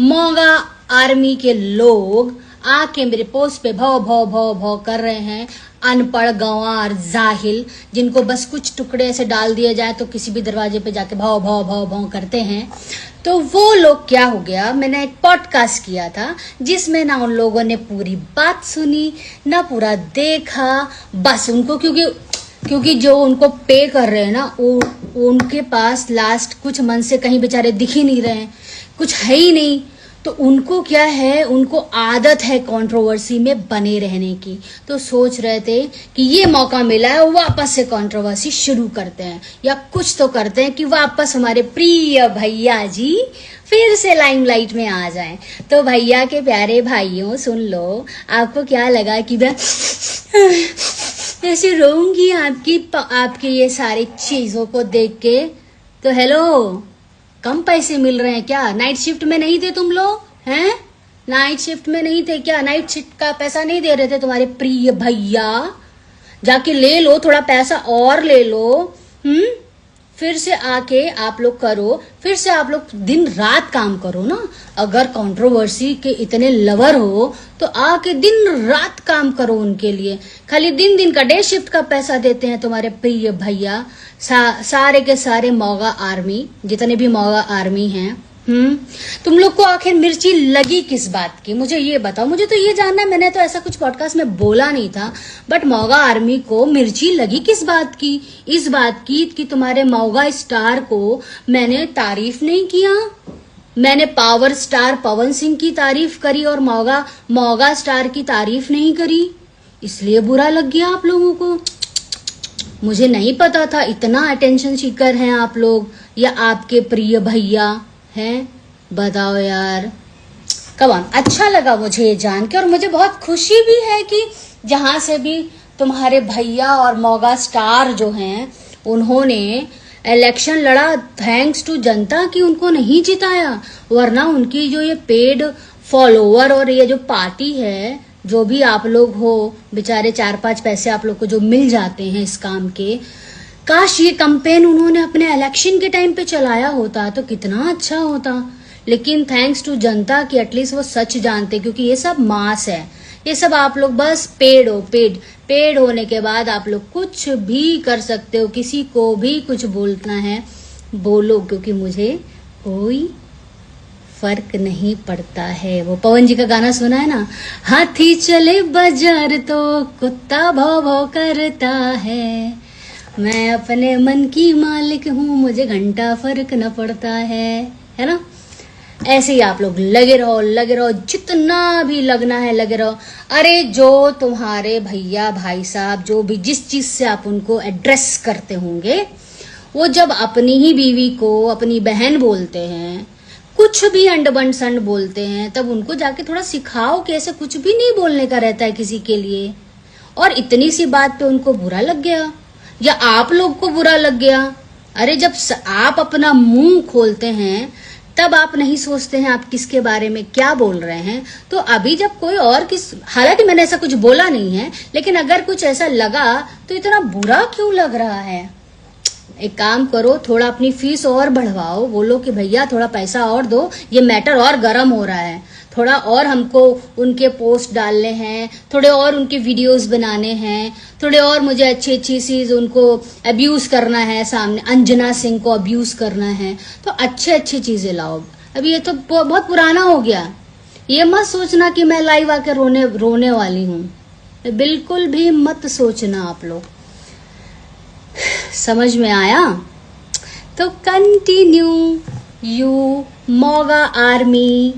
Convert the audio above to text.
Moga army के लोग आके मेरे पोस्ट पे भौ भौ भौ भौ कर रहे हैं। अनपढ़ गंवार जाहिल जिनको बस कुछ टुकड़े ऐसे डाल दिए जाए तो किसी भी दरवाजे पे जाके भौ भौ भौ भौ करते हैं। तो वो लोग क्या हो गया, मैंने एक पॉडकास्ट किया था जिसमें ना उन लोगों ने पूरी बात सुनी ना पूरा देखा। बस उनको क्योंकि जो उनको पे कर रहे हैं ना उनके पास लास्ट कुछ मन से कहीं बेचारे दिख ही नहीं रहे हैं, कुछ है ही नहीं। तो उनको क्या है, उनको आदत है कंट्रोवर्सी में बने रहने की। तो सोच रहे थे कि ये मौका मिला है वापस से कंट्रोवर्सी शुरू करते हैं या कुछ तो करते हैं कि वापस हमारे प्रिय भैया जी फिर से लाइमलाइट में आ जाएं। तो भैया के प्यारे भाइयों सुन लो, आपको क्या लगा कि मैं ऐसे रोऊंगी आपके ये सारी चीजों को देख के? तो हेलो, कम पैसे मिल रहे हैं क्या? नाइट शिफ्ट में नहीं थे तुम लोग हैं? नाइट शिफ्ट में नहीं थे क्या? नाइट शिफ्ट का पैसा नहीं दे रहे थे तुम्हारे प्रिय भैया? जाके ले लो, थोड़ा पैसा और ले लो। फिर से आके आप लोग करो, फिर से आप लोग दिन रात काम करो ना। अगर कंट्रोवर्सी के इतने लवर हो तो आके दिन रात काम करो उनके लिए। खाली दिन का डे शिफ्ट का पैसा देते हैं तुम्हारे प्रिय भैया। सारे के सारे मोगा आर्मी, जितने भी मोगा आर्मी हैं। तुम लोग को आखिर मिर्ची लगी किस बात की, मुझे ये बताओ। मुझे तो ये जानना है, मैंने तो ऐसा कुछ पॉडकास्ट में बोला नहीं था, बट मोगा आर्मी को मिर्ची लगी किस बात की? इस बात की कि तुम्हारे मोगा स्टार को मैंने तारीफ नहीं किया। मैंने पावर स्टार पवन सिंह की तारीफ करी और मोगा स्टार की तारीफ नहीं करी, इसलिए बुरा लग गया आप लोगों को। मुझे नहीं पता था इतना अटेंशन सीकर हैं आप लोग या आपके प्रिय भैया हैं। बताओ यार, कम ऑन। अच्छा लगा मुझे ये जान के और मुझे बहुत खुशी भी है कि जहां से भी तुम्हारे भैया और मोगा स्टार जो हैं उन्होंने इलेक्शन लड़ा, थैंक्स टू जनता की उनको नहीं जिताया। वरना उनकी जो ये पेड फॉलोवर और ये जो पार्टी है, जो भी आप लोग हो बेचारे 4-5 पैसे आप लोग को जो मिल जाते हैं इस काम के, काश ये कैंपेन उन्होंने अपने इलेक्शन के टाइम पे चलाया होता तो कितना अच्छा होता। लेकिन थैंक्स टू जनता की एटलीस्ट वो सच जानते, क्योंकि ये सब मास है। ये सब आप लोग बस पेड होने के बाद आप लोग कुछ भी कर सकते हो। किसी को भी कुछ बोलना है बोलो, क्योंकि मुझे कोई फर्क नहीं पड़ता है। वो पवन जी का गाना सुना है ना, हाथी चले बाजार तो कुत्ता भौ भौ करता है, मैं अपने मन की मालिक हूँ, मुझे घंटा फर्क न पड़ता है ना। ऐसे ही आप लोग लगे रहो, जितना भी लगना है लगे रहो। अरे जो तुम्हारे भैया भाई साहब जो भी जिस चीज से आप उनको एड्रेस करते होंगे, वो जब अपनी ही बीवी को अपनी बहन बोलते हैं, कुछ भी अंडबंड संड बोलते हैं, तब उनको जाके थोड़ा सिखाओ कि ऐसे कुछ भी नहीं बोलने का रहता है किसी के लिए। और इतनी सी बात पे उनको बुरा लग गया या आप लोग को बुरा लग गया। अरे जब आप अपना मुंह खोलते हैं तब आप नहीं सोचते हैं आप किसके बारे में क्या बोल रहे हैं। तो अभी जब कोई और हालांकि मैंने ऐसा कुछ बोला नहीं है, लेकिन अगर कुछ ऐसा लगा तो इतना बुरा क्यों लग रहा है? एक काम करो, थोड़ा अपनी फीस और बढ़वाओ, बोलो कि भैया थोड़ा पैसा और दो, ये मैटर और गर्म हो रहा है, थोड़ा और हमको उनके पोस्ट डालने हैं, थोड़े और उनके वीडियोस बनाने हैं, थोड़े और मुझे अच्छी चीज उनको अब्यूज करना है, सामने अंजना सिंह को अब्यूज करना है, तो अच्छे चीजें लाओ। अभी ये तो बहुत पुराना हो गया। ये मत सोचना कि मैं लाइव आकर रोने वाली हूँ, बिल्कुल भी मत सोचना आप लोग। समझ में आया? तो कंटिन्यू यू मोगा आर्मी